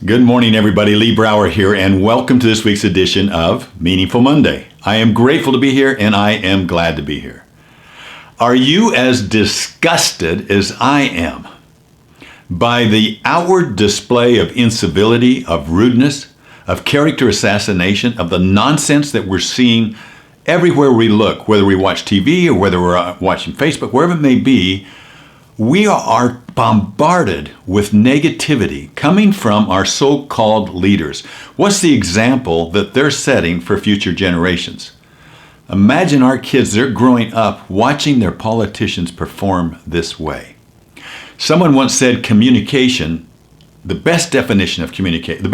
Good morning, everybody. Lee Brower here, and welcome to this week's edition of Meaningful Monday. I am grateful to be here, and I am glad to be here. Are you as disgusted as I am by the outward display of incivility, of rudeness, of character assassination, of the nonsense that we're seeing everywhere we look, whether we watch TV or whether we're watching Facebook, wherever it may be? We are bombarded with negativity coming from our so-called leaders. What's the example that they're setting for future generations? Imagine our kids, they're growing up watching their politicians perform this way. Someone once said communication, the best definition of communication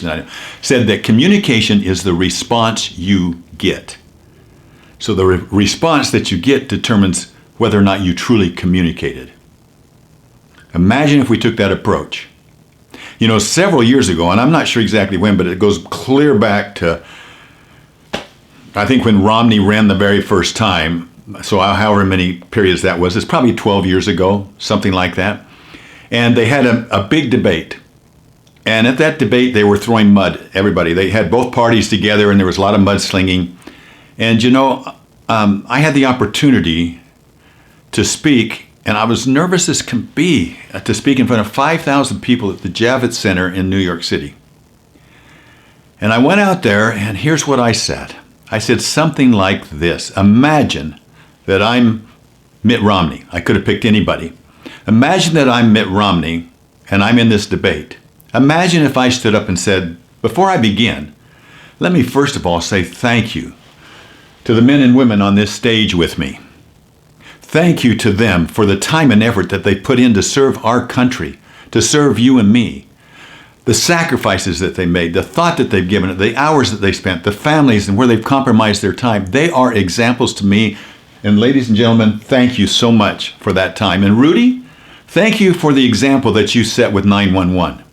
that I know, said that communication is the response you get. So the response that you get determines whether or not you truly communicated. Imagine if we took that approach. You know, several years ago, and I'm not sure exactly when, but it goes clear back to, I think, when Romney ran the very first time. So however many periods that was, it's probably 12 years ago, something like that. And they had a big debate. And at that debate, they were throwing mud, everybody. They had both parties together, and there was a lot of mudslinging. And you know, I had the opportunity to speak, and I was nervous as can be to speak in front of 5,000 people at the Javits Center in New York City. And I went out there, and here's what I said. I said something like this: imagine that I'm Mitt Romney. I could have picked anybody. Imagine that I'm Mitt Romney, and I'm in this debate. Imagine if I stood up and said, before I begin, let me first of all say thank you to the men and women on this stage with me. Thank you to them for the time and effort that they put in to serve our country, to serve you and me. The sacrifices that they made, the thought that they've given it, the hours that they spent, the families and where they've compromised their time, they are examples to me. And ladies and gentlemen, thank you so much for that time. And Rudy, thank you for the example that you set with 911.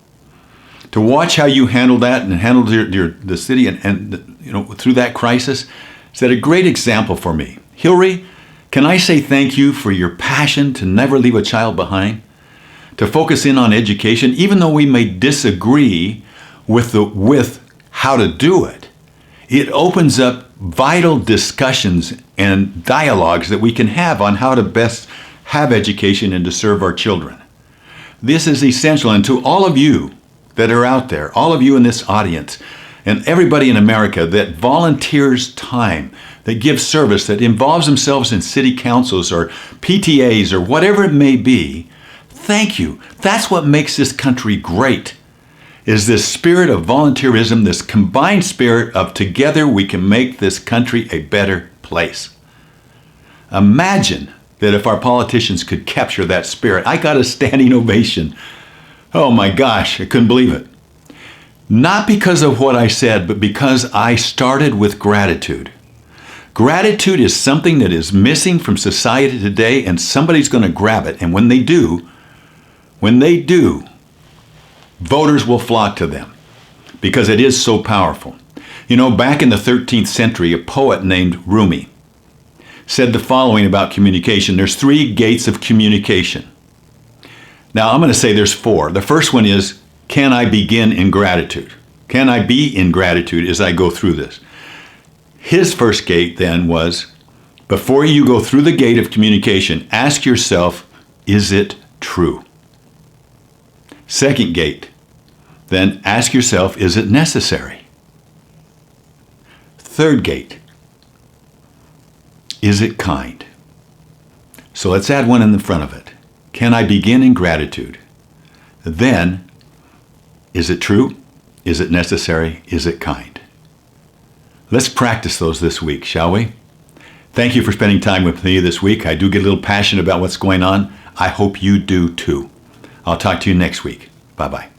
To watch how you handled that and handled the city and you know, through that crisis, set a great example for me. Hillary, can I say thank you for your passion to never leave a child behind, to focus in on education, even though we may disagree with how to do it. It opens up vital discussions and dialogues that we can have on how to best have education and to serve our children. This is essential, and to all of you that are out there, all of you in this audience, and everybody in America that volunteers time, that gives service, that involves themselves in city councils or PTAs or whatever it may be, thank you. That's what makes this country great, is this spirit of volunteerism, this combined spirit of together we can make this country a better place. Imagine that if our politicians could capture that spirit. I got a standing ovation. Oh my gosh, I couldn't believe it. Not because of what I said, but because I started with gratitude. Gratitude is something that is missing from society today, and somebody's going to grab it. And when they do, voters will flock to them because it is so powerful. You know, back in the 13th century, a poet named Rumi said the following about communication. There's 3 gates of communication. Now, I'm going to say there's 4. The first one is, can I begin in gratitude? Can I be in gratitude as I go through this? His first gate then was, before you go through the gate of communication, ask yourself, is it true? Second gate, then ask yourself, is it necessary? Third gate, is it kind? So let's add one in the front of it. Can I begin in gratitude? Then, is it true? Is it necessary? Is it kind? Let's practice those this week, shall we? Thank you for spending time with me this week. I do get a little passionate about what's going on. I hope you do too. I'll talk to you next week. Bye-bye.